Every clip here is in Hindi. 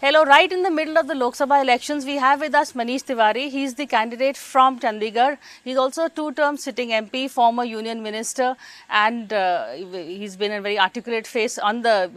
Hello, right in the middle of the Lok Sabha elections, we have with us Manish Tiwari. He is the candidate from Chandigarh. He is also a two-term sitting MP, former union minister, and he's been a very articulate face on the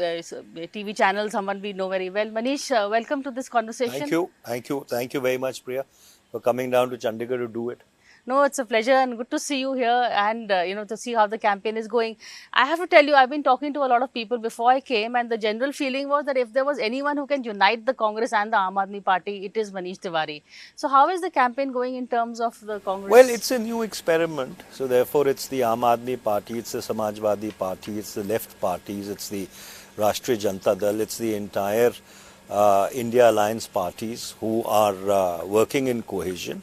TV channel, someone we know very well. Manish, welcome to this conversation. Thank you very much, Priya, for coming down to Chandigarh to do it. No, it's a pleasure and good to see you here and to see how the campaign is going. I have to tell you, I've been talking to a lot of people before I came, and the general feeling was that if there was anyone who can unite the Congress and the Aam Aadmi Party, it is Manish Tiwari. So how is the campaign going in terms of the Well, Congress? it's a new experiment, so therefore it's the Aam Aadmi Party, it's the Samajwadi Party, it's the left parties, it's the Rashtriya Janata Dal, it's the entire India Alliance parties who are working in cohesion.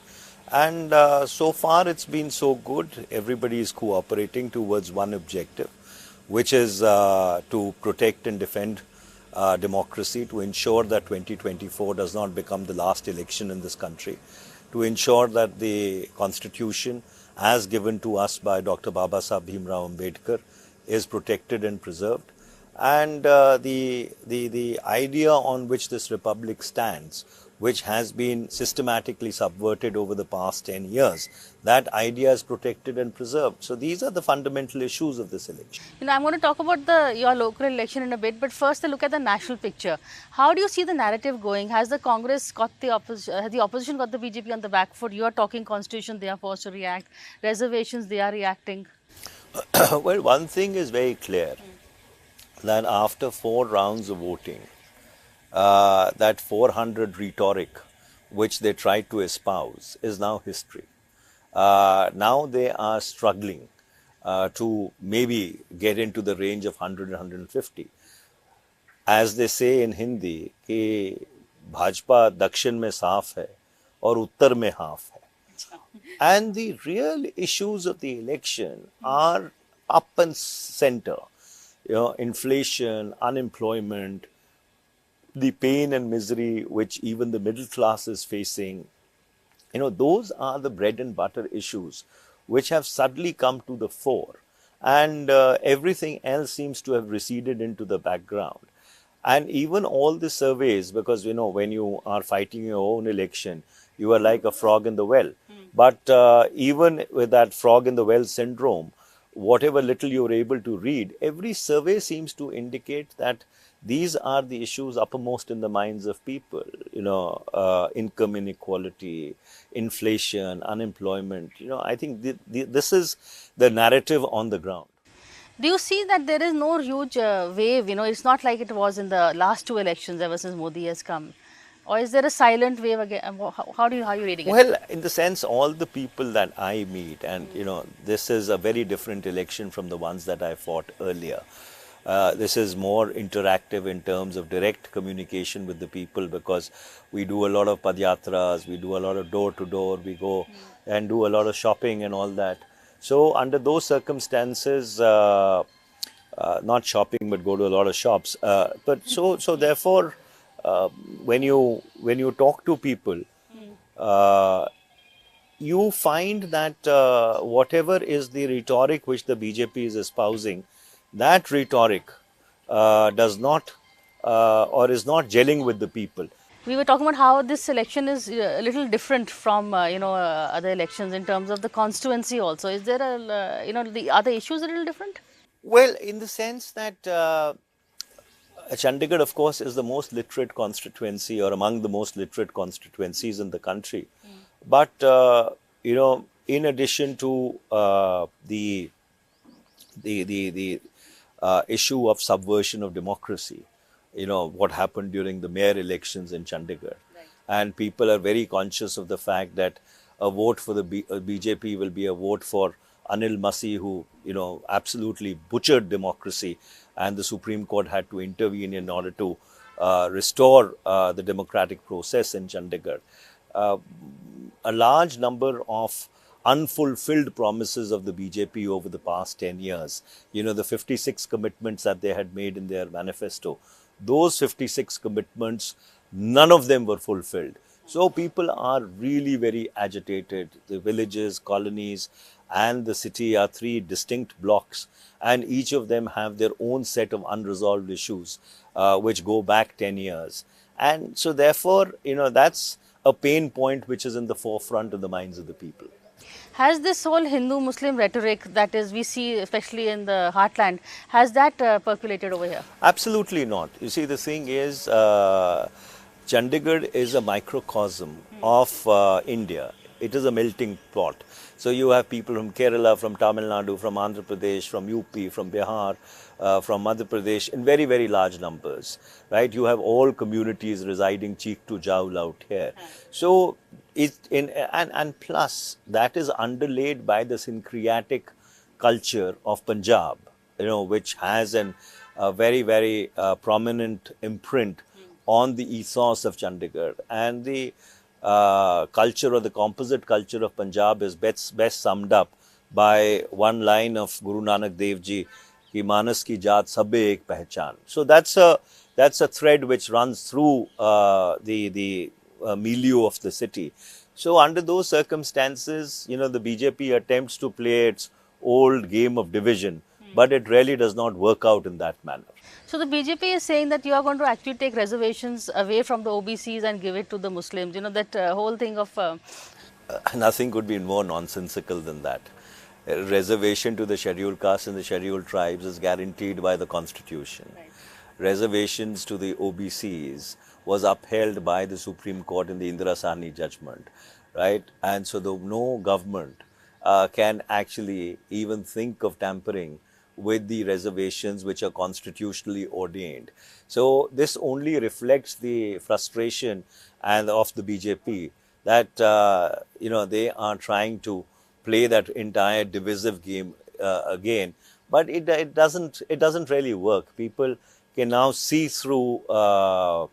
And so far it's been so good. Everybody is cooperating towards one objective, which is to protect and defend democracy, to ensure that 2024 does not become the last election in this country, to ensure that the constitution as given to us by Dr. Babasaheb Bhimrao Ambedkar is protected and preserved. And the idea on which this republic stands, which has been systematically subverted over the past 10 years, that idea is protected and preserved. So these are the fundamental issues of this election. I'm going to talk about your local election in a bit, but first a look at the national picture. How do you see the narrative going? Has the Congress got has the opposition got the BJP on the back foot? You are talking constitution, they are forced to react. Reservations, they are reacting. Well, one thing is very clear, that after 4 rounds of voting, that 400 rhetoric which they tried to espouse is now history. Now they are struggling to maybe get into the range of 100 and 150. As they say in Hindi, कि भाजपा दक्षिण में साफ है और उत्तर में हाफ है. And the real issues of the election are up and center. Inflation, unemployment, the pain and misery which even the middle class is facing. Those are the bread and butter issues which have suddenly come to the fore, and everything else seems to have receded into the background. And even all the surveys, because when you are fighting your own election, you are like a frog in the well. But even with that frog in the well syndrome, whatever little you're able to read, every survey seems to indicate that these are the issues uppermost in the minds of people. Income inequality, inflation, unemployment. I think this is the narrative on the ground. Do you see that there is no huge wave? It's not like it was in the last 2 elections ever since Modi has come. Or is there a silent wave again? How are you reading it? Well, in the sense, all the people that I meet, and this is a very different election from the ones that I fought earlier. This is more interactive in terms of direct communication with the people, because we do a lot of padyatras, we do a lot of door-to-door, we go and do a lot of shopping and all that. So under those circumstances, not shopping, but go to a lot of shops. But so therefore, when you talk to people, you find that whatever is the rhetoric which the BJP is espousing, that rhetoric does not or is not gelling with the people. We were talking about how this election is a little different from other elections in terms of the constituency also. Is there the other issues a little different? Well, in the sense that Chandigarh, of course, is the most literate constituency, or among the most literate constituencies in the country. But, in addition to the issue of subversion of democracy, what happened during the mayor elections in Chandigarh. Right. And people are very conscious of the fact that a vote for the BJP will be a vote for Anil Masi, who, absolutely butchered democracy, and the Supreme Court had to intervene in order to restore the democratic process in Chandigarh. A large number of unfulfilled promises of the BJP over the past 10 years, the 56 commitments that they had made in their manifesto, those 56 commitments, none of them were fulfilled. So people are really very agitated. The villages, colonies, and the city are 3 distinct blocks, and each of them have their own set of unresolved issues. which go back 10 years. And so therefore, that's a pain point which is in the forefront of the minds of the people. Has this whole Hindu-Muslim rhetoric that is we see especially in the heartland, has that percolated over here? Absolutely not. You see, the thing is, Chandigarh is a microcosm of India. It is a melting pot. So you have people from Kerala, from Tamil Nadu, from Andhra Pradesh, from UP, from Bihar, from Madhya Pradesh in very, very large numbers, right? You have all communities residing cheek to jowl out here. So and plus that is underlaid by the syncretic culture of Punjab, which has a very, very prominent imprint on the ethos of Chandigarh. And the culture or the composite culture of Punjab is best summed up by one line of Guru Nanak Dev Ji, ki manas ki jaat sabbe ek pehchan. So that's a thread which runs through the milieu of the city. So under those circumstances, the BJP attempts to play its old game of division, but it really does not work out in that manner. So the BJP is saying that you are going to actually take reservations away from the OBCs and give it to the Muslims. That whole thing of... Nothing could be more nonsensical than that. A reservation to the scheduled castes and the scheduled tribes is guaranteed by the constitution. Right. Reservations to the OBCs was upheld by the Supreme Court in the Indira Sahni judgment, right? And so no government can actually even think of tampering with the reservations which are constitutionally ordained. So this only reflects the frustration and of the BJP that they are trying to play that entire divisive game again, but it doesn't really work. People can now see through the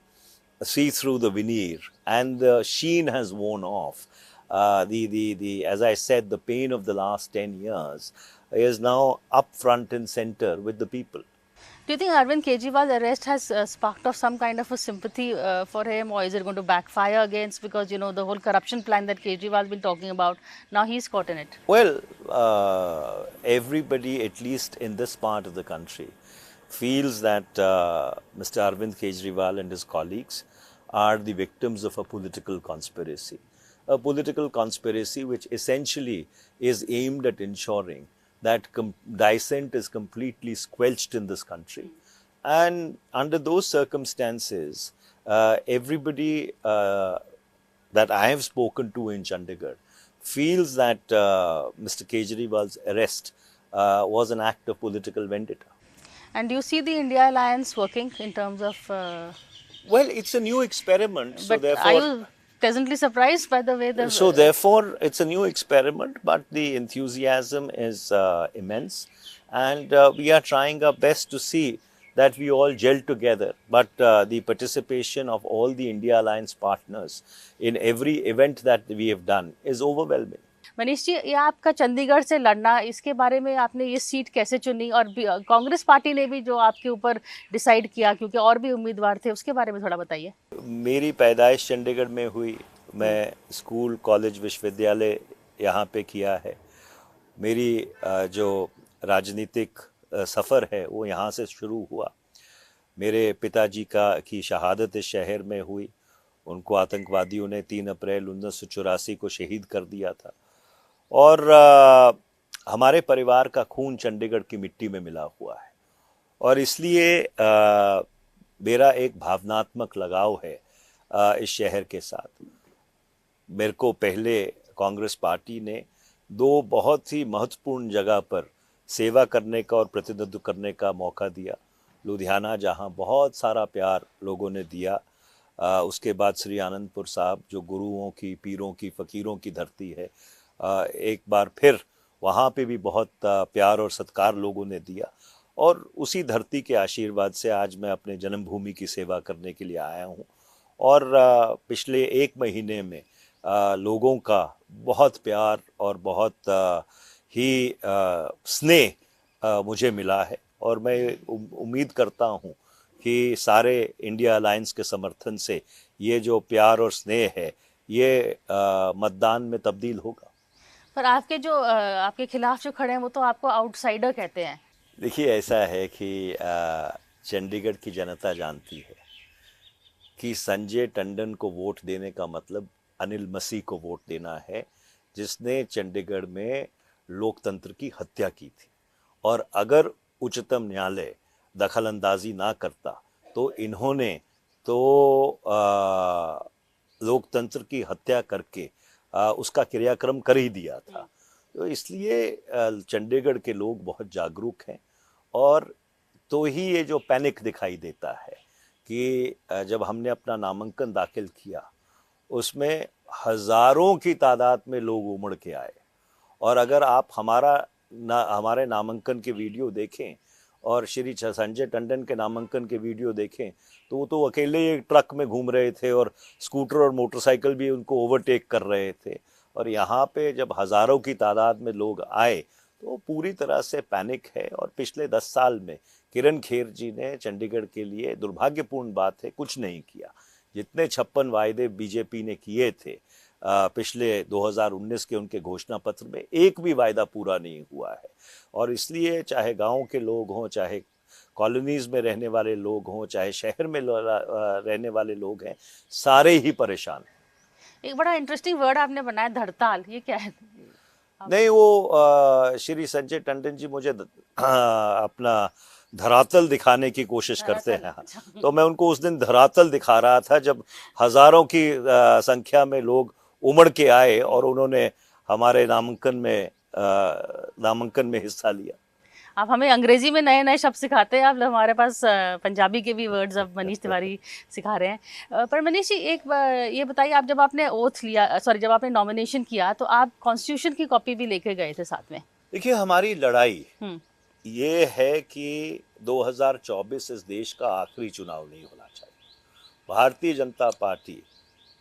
veneer, and the sheen has worn off. As I said, the pain of the last 10 years is now up front and center with the people. Do you think Arvind Kejriwal's arrest has sparked off some kind of a sympathy for him, or is it going to backfire against, because the whole corruption plan that Kejriwal has been talking about, now he's caught in it? Well, everybody, at least in this part of the country, feels that Mr. Arvind Kejriwal and his colleagues are the victims of a political conspiracy. A political conspiracy which essentially is aimed at ensuring that dissent is completely squelched in this country. And under those circumstances, everybody that I have spoken to in Chandigarh feels that Mr. Kejriwal's arrest was an act of political vendetta. And do you see the India Alliance working in terms of... Well, it's a new experiment. So but therefore, are you pleasantly surprised by the way the... So therefore, it's a new experiment, but the enthusiasm is immense. And we are trying our best to see that we all gel together. But the participation of all the India Alliance partners in every event that we have done is overwhelming. Manish ji, ये आपका चंडीगढ़ से लड़ना, इसके बारे में आपने ये सीट कैसे चुनी, और कांग्रेस पार्टी ने भी जो आपके ऊपर डिसाइड किया, क्योंकि और भी उम्मीदवार थे, उसके बारे में थोड़ा बताइए। मेरी पैदाइश चंडीगढ़ में हुई, मैं स्कूल, कॉलेज, विश्वविद्यालय यहाँ पे किया है। मेरी जो राजनीतिक सफ़र है वो यहाँ से शुरू हुआ। मेरे पिताजी की शहादत इस शहर में हुई। उनको आतंकवादियों ने 3 अप्रैल 1984 को शहीद कर दिया था। और हमारे परिवार का खून चंडीगढ़ की मिट्टी में मिला हुआ है, और इसलिए मेरा एक भावनात्मक लगाव है इस शहर के साथ। मेरे को पहले कांग्रेस पार्टी ने 2 बहुत ही महत्वपूर्ण जगह पर सेवा करने का और प्रतिनिधित्व करने का मौका दिया। लुधियाना, जहां बहुत सारा प्यार लोगों ने दिया, उसके बाद श्री आनंदपुर साहब, जो गुरुओं की, पीरों की, फ़कीरों की धरती है, एक बार फिर वहाँ पे भी बहुत प्यार और सत्कार लोगों ने दिया। और उसी धरती के आशीर्वाद से आज मैं अपने जन्मभूमि की सेवा करने के लिए आया हूँ। और पिछले 1 महीने में लोगों का बहुत प्यार और बहुत ही स्नेह मुझे मिला है, और मैं उम्मीद करता हूँ कि सारे इंडिया अलायंस के समर्थन से ये जो प्यार और स्नेह है ये मतदान में तब्दील होगा। पर आपके खिलाफ जो खड़े हैं वो तो आपको आउटसाइडर कहते हैं। देखिए, ऐसा है कि चंडीगढ़ की जनता जानती है कि संजय टंडन को वोट देने का मतलब अनिल मसीह को वोट देना है, जिसने चंडीगढ़ में लोकतंत्र की हत्या की थी। और अगर उच्चतम न्यायालय दखल अंदाजी ना करता तो इन्होंने तो लोकतंत्र की हत्या करके उसका क्रियाक्रम कर ही दिया था। तो इसलिए चंडीगढ़ के लोग बहुत जागरूक हैं, और तो ही ये जो पैनिक दिखाई देता है कि जब हमने अपना नामांकन दाखिल किया उसमें हजारों की तादाद में लोग उमड़ के आए। और अगर आप हमारे नामांकन के वीडियो देखें और श्री संजय टंडन के नामांकन के वीडियो देखें तो वो तो अकेले एक ट्रक में घूम रहे थे और स्कूटर और मोटरसाइकिल भी उनको ओवरटेक कर रहे थे। और यहाँ पे जब हज़ारों की तादाद में लोग आए तो पूरी तरह से पैनिक है। और पिछले 10 साल में किरण खेर जी ने चंडीगढ़ के लिए, दुर्भाग्यपूर्ण बात है, कुछ नहीं किया। जितने 56 वायदे बीजेपी ने किए थे पिछले 2019 के उनके घोषणा पत्र में, एक भी वायदा पूरा नहीं हुआ है। और इसलिए चाहे गांव के लोग हों, चाहे कॉलोनीज में रहने वाले लोग हों, चाहे शहर में रहने वाले लोग हैं, सारे ही परेशान हैं। एक बड़ा इंटरेस्टिंग वर्ड आपने बनाया, धड़ताल, ये क्या है? नहीं, वो श्री संजय टंडन जी मुझे अपना धरातल दिखाने की कोशिश करते हैं। तो मैं उनको उस दिन धरातल दिखा रहा था जब हजारों की संख्या में लोग उमड़ के आए और उन्होंने हमारे नामांकन में हिस्सा लिया। आप हमें अंग्रेजी में नए नए शब्द सिखाते हैं, आप हमारे पास पंजाबी के भी वर्ड्स अब मनीष तिवारी सिखा रहे हैं। पर मनीष जी, एक ये बताइए, आप जब आपने ओथ लिया, जब आपने नॉमिनेशन किया तो आप कॉन्स्टिट्यूशन की कॉपी भी लेके गए थे साथ में? देखिए, हमारी लड़ाई ये है कि 2024 इस देश का आखिरी चुनाव नहीं होना चाहिए। भारतीय जनता पार्टी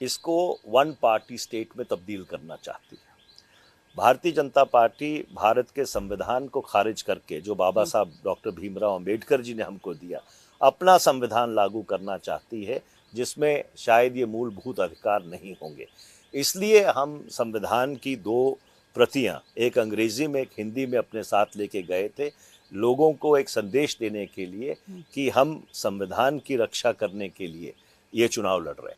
इसको वन पार्टी स्टेट में तब्दील करना चाहती है। भारतीय जनता पार्टी भारत के संविधान को खारिज करके, जो बाबा साहब डॉक्टर भीमराव अंबेडकर जी ने हमको दिया, अपना संविधान लागू करना चाहती है, जिसमें शायद ये मूलभूत अधिकार नहीं होंगे। इसलिए हम संविधान की 2 प्रतियां, एक अंग्रेजी में एक हिंदी में, अपने साथ लेके गए थे, लोगों को एक संदेश देने के लिए कि हम संविधान की रक्षा करने के लिए ये चुनाव लड़ रहे हैं।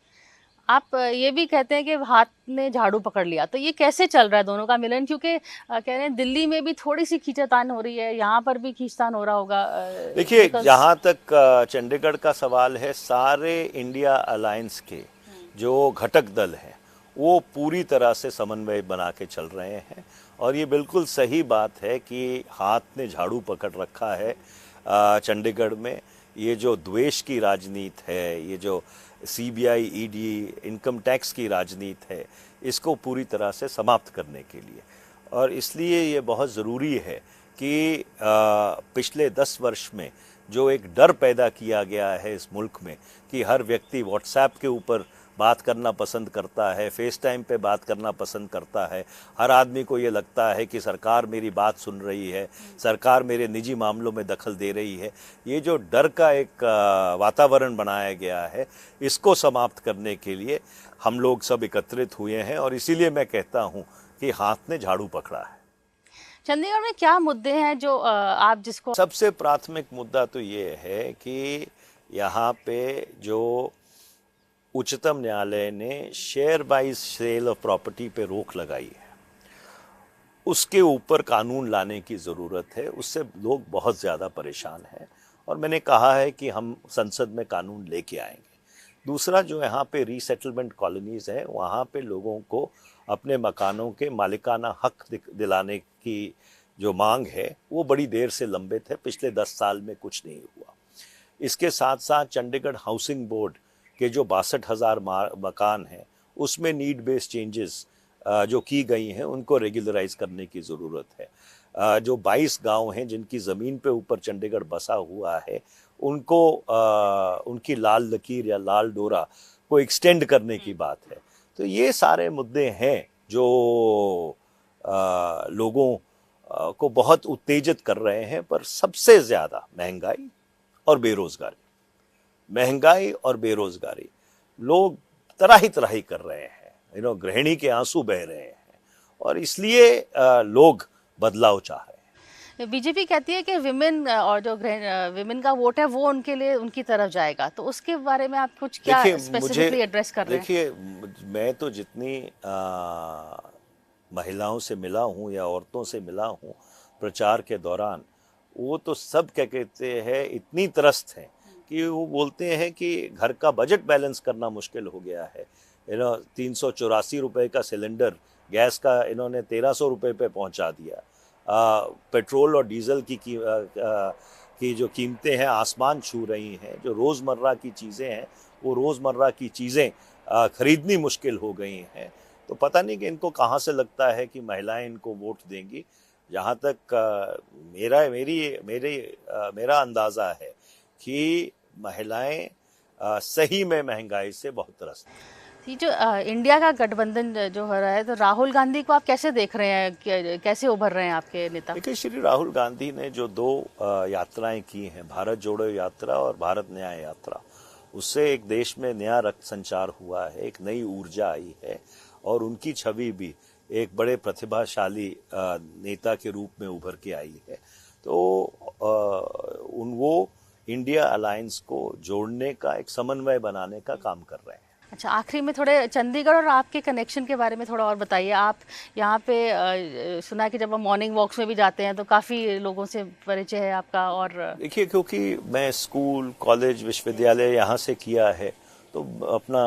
आप ये भी कहते हैं कि हाथ ने झाड़ू पकड़ लिया, तो ये कैसे चल रहा है दोनों का मिलन? क्योंकि कह रहे हैं दिल्ली में भी थोड़ी सी खींचातान हो रही है, यहाँ पर भी खींचतान हो रहा होगा। देखिए, जहाँ तक चंडीगढ़ का सवाल है, सारे इंडिया अलायंस के जो घटक दल हैं वो पूरी तरह से समन्वय बना के चल रहे हैं। और ये बिल्कुल सही बात है कि हाथ ने झाड़ू पकड़ रखा है चंडीगढ़ में। ये जो द्वेष की राजनीति है, ये जो सीबीआई, ईडी, इनकम टैक्स की राजनीति है, इसको पूरी तरह से समाप्त करने के लिए। और इसलिए ये बहुत ज़रूरी है कि पिछले 10 वर्ष में जो एक डर पैदा किया गया है इस मुल्क में कि हर व्यक्ति व्हाट्सएप के ऊपर बात करना पसंद करता है, फेस टाइम पे बात करना पसंद करता है, हर आदमी को ये लगता है कि सरकार मेरी बात सुन रही है, सरकार मेरे निजी मामलों में दखल दे रही है, ये जो डर का एक वातावरण बनाया गया है, इसको समाप्त करने के लिए हम लोग सब एकत्रित हुए हैं। और इसीलिए मैं कहता हूँ कि हाथ ने झाड़ू पकड़ा है। चंडीगढ़ में क्या मुद्दे हैं जो आप जिसको? सबसे प्राथमिक मुद्दा तो ये है कि यहाँ पे जो उच्चतम न्यायालय ने share by sale of property पे रोक लगाई है, उसके ऊपर कानून लाने की ज़रूरत है। उससे लोग बहुत ज़्यादा परेशान हैं और मैंने कहा है कि हम संसद में कानून लेके आएंगे। दूसरा, जो यहाँ पे रीसेटलमेंट कॉलोनीज़ हैं, वहाँ पे लोगों को अपने मकानों के मालिकाना हक दिलाने की जो मांग है वो बड़ी देर से लंबित है। पिछले 10 साल में कुछ नहीं हुआ। इसके साथ साथ चंडीगढ़ हाउसिंग बोर्ड के जो 62,000 मकान हैं, उसमें नीड बेस्ड चेंजेस जो की गई हैं, उनको रेगुलराइज करने की ज़रूरत है। जो 22 गांव हैं जिनकी ज़मीन पे ऊपर चंडीगढ़ बसा हुआ है, उनको उनकी लाल लकीर या लाल डोरा को एक्सटेंड करने की बात है। तो ये सारे मुद्दे हैं जो लोगों को बहुत उत्तेजित कर रहे हैं। पर सबसे ज़्यादा महंगाई और बेरोज़गारी, लोग तराही कर रहे हैं, गृहिणी के आंसू बह रहे हैं और इसलिए लोग बदलाव चाह रहे हैं। बीजेपी कहती है कि विमेन और जो विमेन का वोट है वो उनके लिए उनकी तरफ जाएगा, तो उसके बारे में आप कुछ क्या देखिए स्पेसिफिकली एड्रेस कर रहे हैं? देखिए मैं तो जितनी महिलाओं से मिला हूँ या औरतों से मिला हूँ प्रचार के दौरान, वो तो सब क्या कहते हैं, इतनी त्रस्त हैं कि वो बोलते हैं कि घर का बजट बैलेंस करना मुश्किल हो गया है। 384 रुपए का सिलेंडर गैस का इन्होंने 1300 रुपए पे पहुंचा दिया। पेट्रोल और डीजल की जो कीमतें हैं आसमान छू रही हैं। जो रोज़मर्रा की चीज़ें हैं वो रोज़मर्रा की चीज़ें खरीदनी मुश्किल हो गई हैं। तो पता नहीं कि इनको कहाँ से लगता है कि महिलाएं इनको वोट देंगी। जहाँ तक मेरा अंदाज़ा है कि महिलाएं सही में महंगाई से बहुत त्रस्त हैं। ये जो इंडिया का गठबंधन जो हो रहा है, तो राहुल गांधी को आप कैसे देख रहे हैं, कैसे उभर रहे हैं आपके नेता? देखिए, श्री राहुल गांधी ने जो दो यात्राएं की हैं, भारत जोड़ो यात्रा और भारत न्याय यात्रा, उससे एक देश में नया रक्त संचार हुआ है, एक नई ऊर्जा आई है और उनकी छवि भी एक बड़े प्रतिभाशाली नेता के रूप में उभर के आई है। तो वो इंडिया अलायंस को जोड़ने का, एक समन्वय बनाने का काम कर रहे हैं। अच्छा, आखिरी में थोड़े चंडीगढ़ और आपके कनेक्शन के बारे में थोड़ा और बताइए। आप यहाँ पे सुना है कि जब आप मॉर्निंग वॉक्स में भी जाते हैं तो काफ़ी लोगों से परिचय है आपका। और देखिए, क्योंकि मैं स्कूल, कॉलेज, विश्वविद्यालय यहाँ से किया है, तो अपना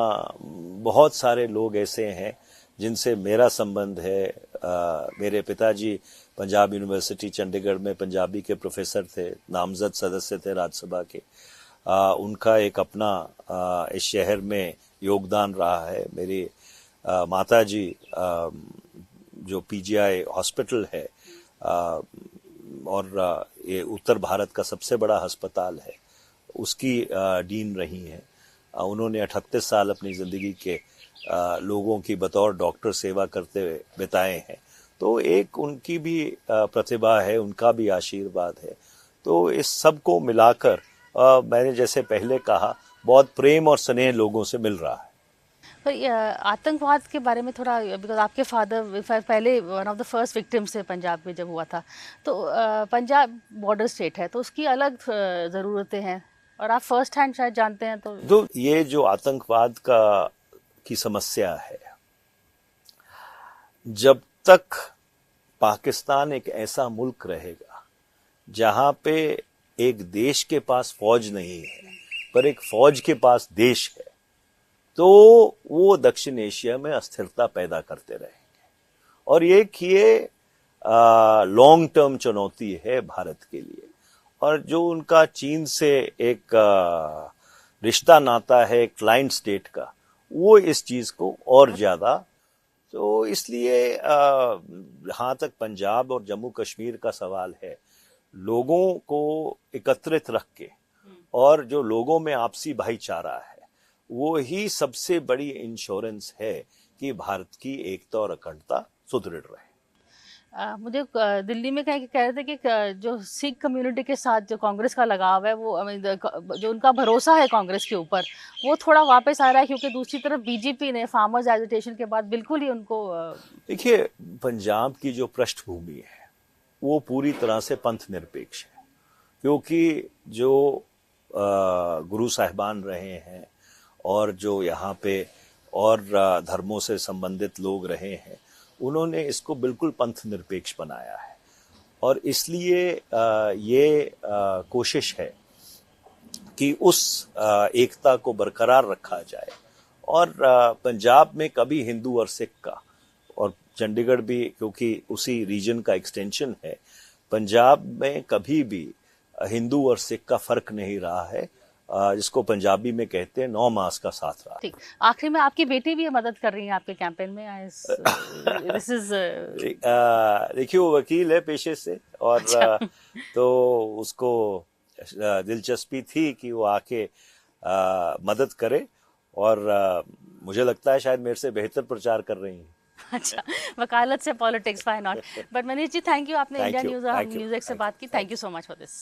बहुत सारे लोग ऐसे हैं जिनसे मेरा संबंध है। मेरे पिताजी पंजाब यूनिवर्सिटी चंडीगढ़ में पंजाबी के प्रोफेसर थे, नामजद सदस्य थे राज्यसभा के। उनका एक अपना इस शहर में योगदान रहा है। मेरी माताजी जो पीजीआई हॉस्पिटल है और ये उत्तर भारत का सबसे बड़ा अस्पताल है, उसकी डीन रही हैं। उन्होंने 38 साल अपनी ज़िंदगी के लोगों की बतौर डॉक्टर सेवा करते हुए बिताए हैं। तो एक उनकी भी प्रतिभा है, उनका भी आशीर्वाद है। तो इस सब को मिलाकर मैंने जैसे पहले कहा, बहुत प्रेम और स्नेह लोगों से मिल रहा है। पर आतंकवाद के बारे में थोड़ा, बिकॉज आपके फादर पहले one of the first victims थे पंजाब में जब हुआ था, तो पंजाब बॉर्डर स्टेट है तो उसकी अलग ज़रूरतें हैं और आप फर्स्ट हैंड शायद जानते हैं। तो ये जो आतंकवाद की समस्या है, जब तक पाकिस्तान एक ऐसा मुल्क रहेगा जहां पे एक देश के पास फौज नहीं है पर एक फौज के पास देश है, तो वो दक्षिण एशिया में अस्थिरता पैदा करते रहेंगे। और ये लॉन्ग टर्म चुनौती है भारत के लिए। और जो उनका चीन से एक रिश्ता नाता है क्लाइंट स्टेट का, वो इस चीज को और ज्यादा, तो इसलिए जहां तक पंजाब और जम्मू कश्मीर का सवाल है, लोगों को एकत्रित रख के और जो लोगों में आपसी भाईचारा है, वो ही सबसे बड़ी इंश्योरेंस है कि भारत की एकता और अखंडता सुदृढ़ रहे। मुझे दिल्ली में कह रहे थे कि जो सिख कम्युनिटी के साथ जो कांग्रेस का लगाव है, वो जो उनका भरोसा है कांग्रेस के ऊपर, वो थोड़ा वापस आ रहा है, क्योंकि दूसरी तरफ बीजेपी ने फार्मर्स एजिटेशन के बाद बिल्कुल ही उनको देखिए, पंजाब की जो पृष्ठभूमि है वो पूरी तरह से पंथ निरपेक्ष है, क्योंकि जो गुरु साहिबान रहे हैं और जो यहाँ पे और धर्मों से संबंधित लोग रहे हैं, उन्होंने इसको बिल्कुल पंथ निरपेक्ष बनाया है। और इसलिए ये कोशिश है कि उस एकता को बरकरार रखा जाए। और पंजाब में कभी हिंदू और सिख का, और चंडीगढ़ भी क्योंकि उसी रीजन का एक्सटेंशन है, पंजाब में कभी भी हिंदू और सिख का फर्क नहीं रहा है, जिसको पंजाबी में कहते हैं 9 मास का साथ रहा। ठीक, आखिरी में आपकी बेटी भी मदद कर रही है आपके कैंपेन में? दिस इज देखिए, वो वकील है पेशे से, और अच्छा। तो उसको दिलचस्पी थी कि वो आके मदद करे, और मुझे लगता है शायद मेरे से बेहतर प्रचार कर रही हैं। अच्छा, वकालत से politics, why not. But Manish ji, thank you, आपने इंडिया न्यूज़ और न्यूज़ एक से बात की। Thank you so much for this.